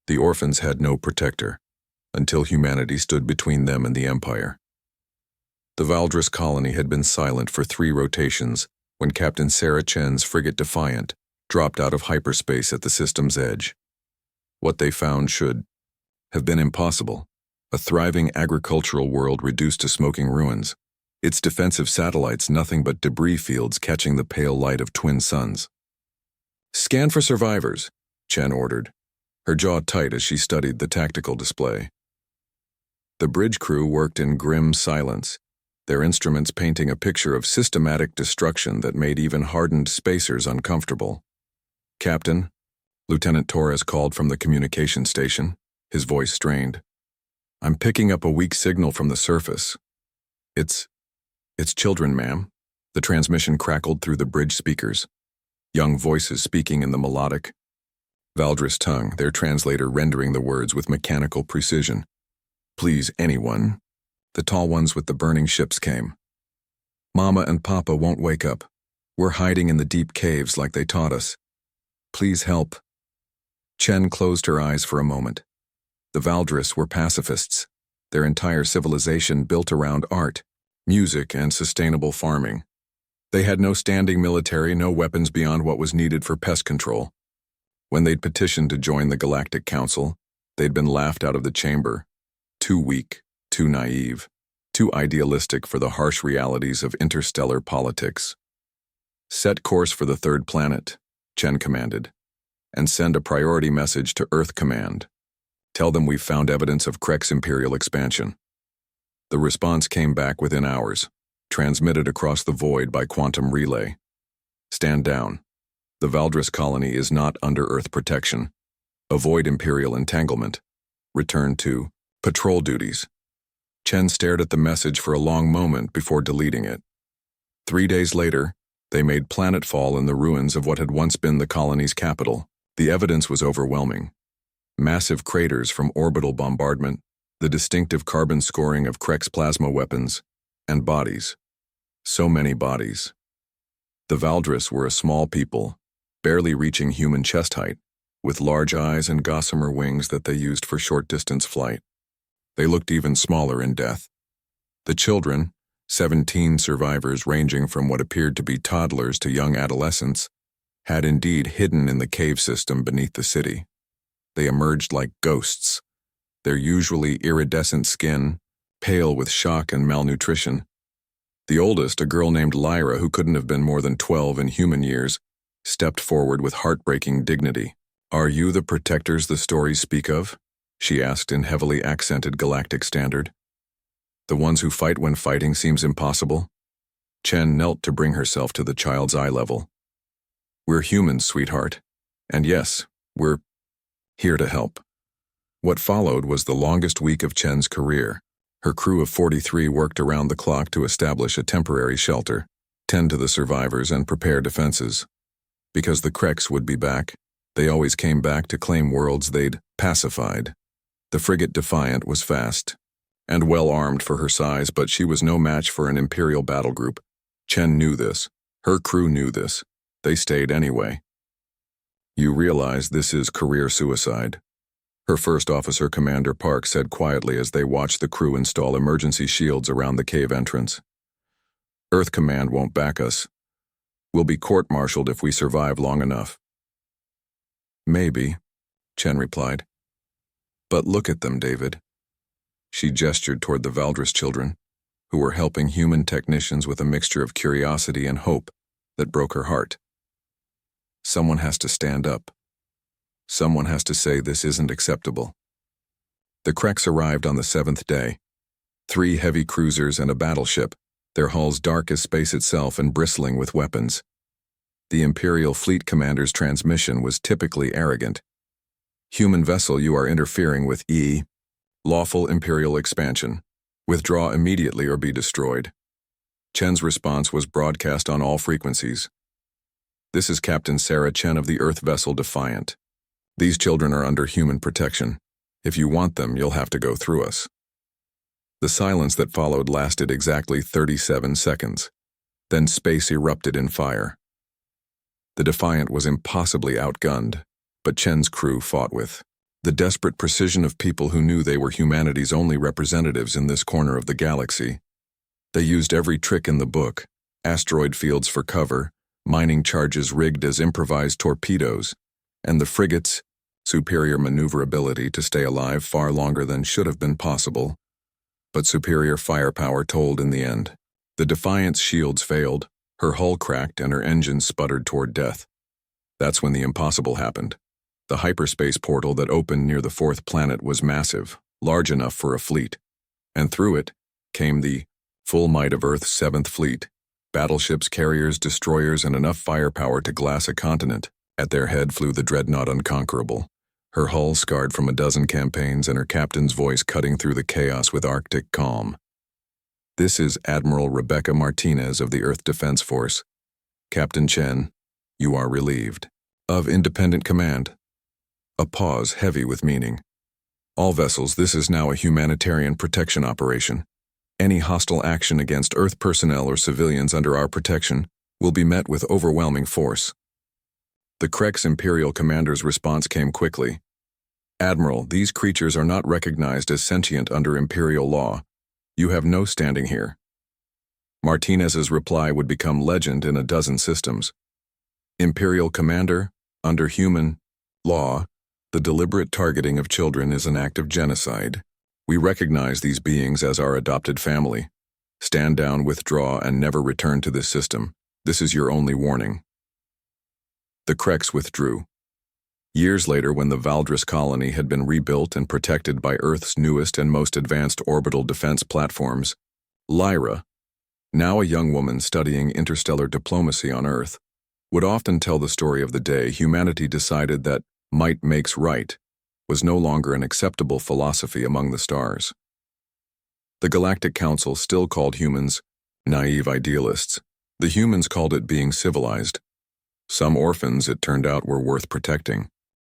The Orphans had no protector, until humanity stood between them and the Empire. The Valdris colony had been silent for 3 rotations when Captain Sarah Chen's frigate Defiant dropped out of hyperspace at the system's edge. What they found should have been impossible: a thriving agricultural world reduced to smoking ruins, its defensive satellites nothing but debris fields catching the pale light of twin suns. "Scan for survivors," Chen ordered, her jaw tight as she studied the tactical display. The bridge crew worked in grim silence, their instruments painting a picture of systematic destruction that made even hardened spacers uncomfortable. "Captain," Lieutenant Torres called from the communication station, his voice strained. "I'm picking up a weak signal from the surface." It's children, ma'am." The transmission crackled through the bridge speakers, young voices speaking in the melodic Valdris tongue, their translator rendering the words with mechanical precision. "Please, anyone." The tall ones with the burning ships came. "Mama and Papa won't wake up. We're hiding in the deep caves like they taught us. Please help." Chen closed her eyes for a moment. The Valdris were pacifists, their entire civilization built around art, music, and sustainable farming. They had no standing military, no weapons beyond what was needed for pest control. When they'd petitioned to join the Galactic Council, they'd been laughed out of the chamber. Too weak, too naive, too idealistic for the harsh realities of interstellar politics. "Set course for the 3rd planet," Chen commanded, "and send a priority message to Earth Command. Tell them we've found evidence of Krek's imperial expansion." The response came back within hours, transmitted across the void by quantum relay. "Stand down. The Valdris colony is not under Earth protection. Avoid imperial entanglement. Return to patrol duties." Chen stared at the message for a long moment before deleting it. 3 days later, they made planetfall in the ruins of what had once been the colony's capital. The evidence was overwhelming. Massive craters from orbital bombardment, the distinctive carbon scoring of Krek's plasma weapons, and bodies. So many bodies. The Valdris were a small people, barely reaching human chest height, with large eyes and gossamer wings that they used for short-distance flight. They looked even smaller in death. The children, 17 survivors ranging from what appeared to be toddlers to young adolescents, had indeed hidden in the cave system beneath the city. They emerged like ghosts, their usually iridescent skin, pale with shock and malnutrition. The oldest, a girl named Lyra who couldn't have been more than 12 in human years, stepped forward with heartbreaking dignity. "Are you the protectors the stories speak of?" she asked in heavily accented Galactic Standard. "The ones who fight when fighting seems impossible?" Chen knelt to bring herself to the child's eye level. "We're humans, sweetheart. And yes, we're here to help." What followed was the longest week of Chen's career. Her crew of 43 worked around the clock to establish a temporary shelter, tend to the survivors, and prepare defenses. Because the Kreks would be back, they always came back to claim worlds they'd pacified. The frigate Defiant was fast and well-armed for her size, but she was no match for an Imperial battle group. Chen knew this. Her crew knew this. They stayed anyway. "You realize this is career suicide," her first officer, Commander Park, said quietly as they watched the crew install emergency shields around the cave entrance. "Earth Command won't back us. We'll be court-martialed if we survive long enough." "Maybe," Chen replied. "But look at them, David." She gestured toward the Valdris children, who were helping human technicians with a mixture of curiosity and hope that broke her heart. Someone has to stand up. Someone has to say this isn't acceptable. The Kreks arrived on the 7th day. 3 heavy cruisers and a battleship, their hulls dark as space itself and bristling with weapons. The Imperial Fleet Commander's transmission was typically arrogant. "Human vessel, you are interfering with lawful Imperial expansion. Withdraw immediately or be destroyed." Chen's response was broadcast on all frequencies. "This is Captain Sarah Chen of the Earth vessel Defiant. These children are under human protection. If you want them, you'll have to go through us." The silence that followed lasted exactly 37 seconds. Then space erupted in fire. The Defiant was impossibly outgunned, but Chen's crew fought with The desperate precision of people who knew they were humanity's only representatives in this corner of the galaxy. They used every trick in the book, asteroid fields for cover, mining charges rigged as improvised torpedoes, and the frigates' superior maneuverability to stay alive far longer than should have been possible. But superior firepower told in the end. The Defiant's shields failed, her hull cracked, and her engines sputtered toward death. That's when the impossible happened. The hyperspace portal that opened near the fourth planet was massive, large enough for a fleet, and through it came the full might of Earth's Seventh Fleet, battleships, carriers, destroyers, and enough firepower to glass a continent. At their head flew the dreadnought Unconquerable, her hull scarred from a dozen campaigns and her captain's voice cutting through the chaos with Arctic calm. This is Admiral Rebecca Martinez of the Earth Defense Force. Captain Chen, you are relieved. Of independent command. A pause heavy with meaning. All vessels, this is now a humanitarian protection operation. Any hostile action against Earth personnel or civilians under our protection will be met with overwhelming force. The Krek's Imperial commander's response came quickly. Admiral, these creatures are not recognized as sentient under Imperial law. You have no standing here. Martinez's reply would become legend in a dozen systems. Imperial commander, under human law, the deliberate targeting of children is an act of genocide. We recognize these beings as our adopted family. Stand down, withdraw, and never return to this system. This is your only warning. The Kreks withdrew. Years later, when the Valdris colony had been rebuilt and protected by Earth's newest and most advanced orbital defense platforms, Lyra, now a young woman studying interstellar diplomacy on Earth, would often tell the story of the day humanity decided that might makes right was no longer an acceptable philosophy among the stars. The Galactic Council still called humans naive idealists. The humans called it being civilized. Some orphans, it turned out, were worth protecting.